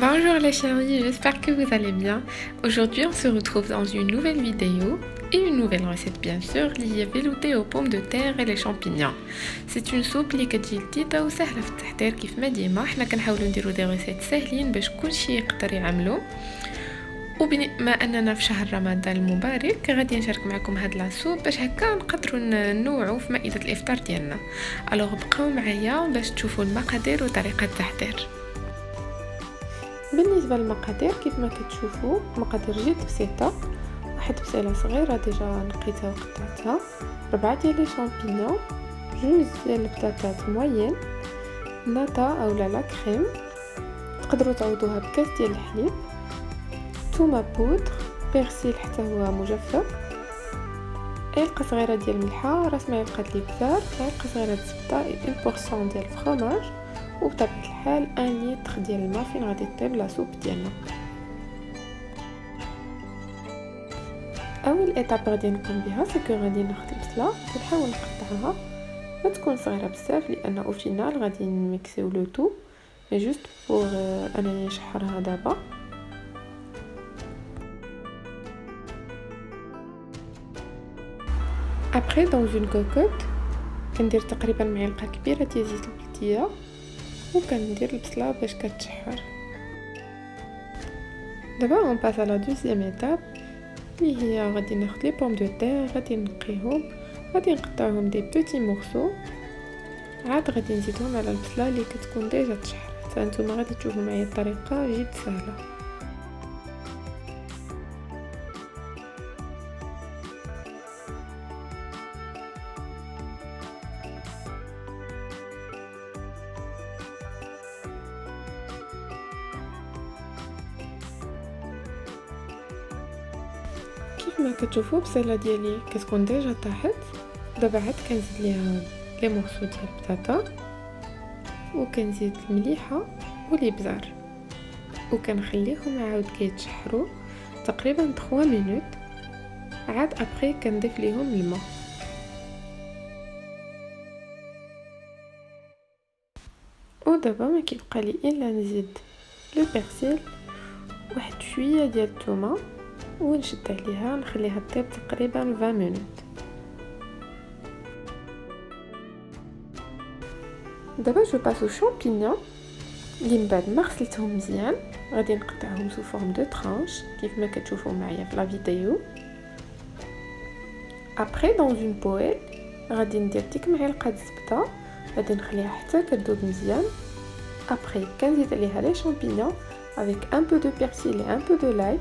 Bonjour les chéris, j'espère que vous allez bien. Aujourd'hui, on se retrouve dans une nouvelle vidéo et une nouvelle recette bien sûr liée veloutée aux pommes de terre et les champignons. C'est une soupe اللي كتجي لذيذة وسهلة في التحضير كيف ما ديما حنا كنحاولوا نديروا دي ريسيت ساهلين باش كلشي يقدر يعملو. وبما اننا في شهر رمضان المبارك غادي نشارك معكم هاد لا سوب باش هكا نقدروا ننوعوا في مائدة الافطار ديالنا. الوغ بقاو معايا باش تشوفوا المقادير وطريقة التحضير. بالنسبه للمقادير كيف ما كتشوفوا مقادير جد بسيطه. واحد بصيله صغيره ديجا نقيتها وقطعتها، 4 ديال لي شامبينيون، 2 ديال البطاطات موين، ناتا اولا لا كريم، تقدروا تعوضوها بكاس ديال الحليب، تومه بودر، بيرسيل حتى هو مجفف، علقه صغيره ديال الملحه، راس معلقه الابزار، علقه صغيره الزبده، 1% ديال الفرomاج، وبطبيعة الحال 1 لتر ديال الماء فين غادي طيب لا سوب ديالنا. اول ايطاب غادي نقوم بها سكو غادي ناخذ البصله ونحاول نقطعها، ما تكون صغيره بزاف لان او فينال غادي نميكسيو لو تو، مي جوست بور انني نشحرها دابا. ابري دون اون كوكوت كندير تقريبا معلقه كبيره ديال زيت البلديه وكندير البصله باش كتشحر. دابا اون باس على دوزيام ايتاب اللي هي غادي ناخذ لي بوم دو تير، غادي نقيهم، غادي نقطعهم دي بوتي مورسو، عاد غادي نزيدهم على البصله اللي كتكون ديجا تشحرت. هانتوما غادي تشوفوا معايا الطريقه جد سهله. كيف ما كتشوفوا بصله ديالي كتكون ديجا طاحت. دابا عاد كنزيد ليها لي مورسو ديال البطاطا وكنزيد المليحه والابزار وكنخليهم عاود كيتشحروا تقريبا 3 مينوت. عاد ابري كنضيف ليهم الماء. ودابا ما كيبقى لي الا نزيد لو بيرسيل، واحد شويه ديال الثومه ونشد عليها نخليها طيب تقريبا 20 مينوت. دابا جو باسو شامبينيون اللي من بعد ما غسلتهم مزيان غادي نقطعهم سو فورم دو ترانش كيف ما كتشوفوا معايا في لا فيديو. ابري دون اون بويل غادي ندير ديك معلقه الزبده، غادي نخليها حتى كتذوب مزيان. ابري كنزيد عليها لي شامبينيون افيك ان بو دو بيرسيل et un peu de l'ail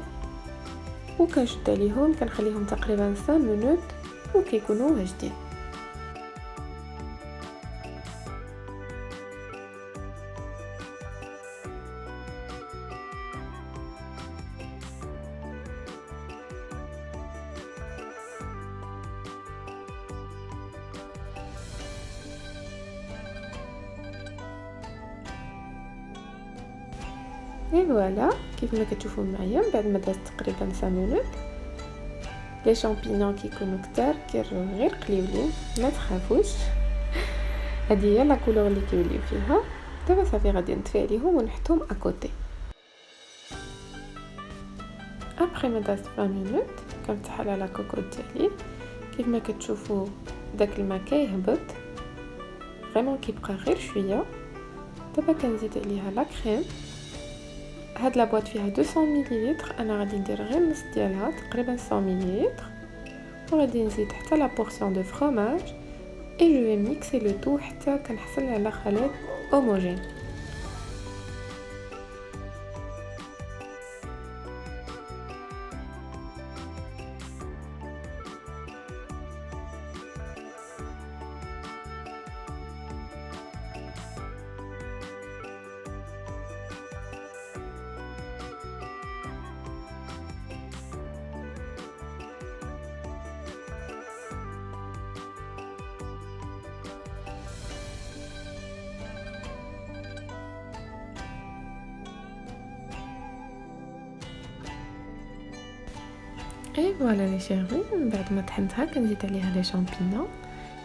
وكنشد عليهم كنخليهم تقريبا 5 مينوت وكيكونوا واجدين. اي فوالا كيف ما كتشوفوا معايا بعد ما دازت تقريبا 5 مينوت لي شامبينيون كيكونوا كتار كيرجعوا غير قليولين، ما تخافوش. هذه هي لا كولور اللي كيوليو فيها. دابا صافي غادي نطفي عليهم ونحطهم اكوتي. ابري ما دازت 20 مينوت كنفتح على لا كوكوط ديالي كيف ما كتشوفوا داك الماء كيهبط فريمون كيبقى غير شويه. دابا كنزيد عليها لا كريم. هاد لابواط فيها 200 مليلتر، انا غادي ندير غير نص ديالها تقريبا 100 مليلتر، وغادي نزيد حتى لا بورسيون دو فرomage اي جو في ميكسي لو تو حتى كنحصل على خليط هوموجين. اي فوالا لي شيري، من بعد ما طحنتها كنزيد عليها لي شامبينيون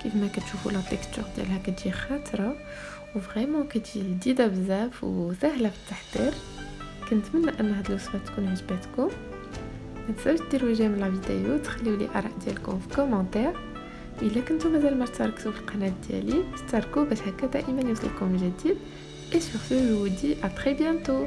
كيف ما كتشوفوا لا تيكستور ديالها كتجي خاطره وفريمون كتجي لذيذه بزاف وسهله في التحضير. كنتمنى ان هاد الوصفه تكون عجبتكم. ما تنساوش ديروا جيم لا فيديو، تخليو لي اراء ديالكم في كومونتير. الا كنتو مازال ما اشتركتوا في القناه ديالي اشتركوا باش هكا دائما يوصلكم الجديد. Et sur ce, je vous dis à très bientôt.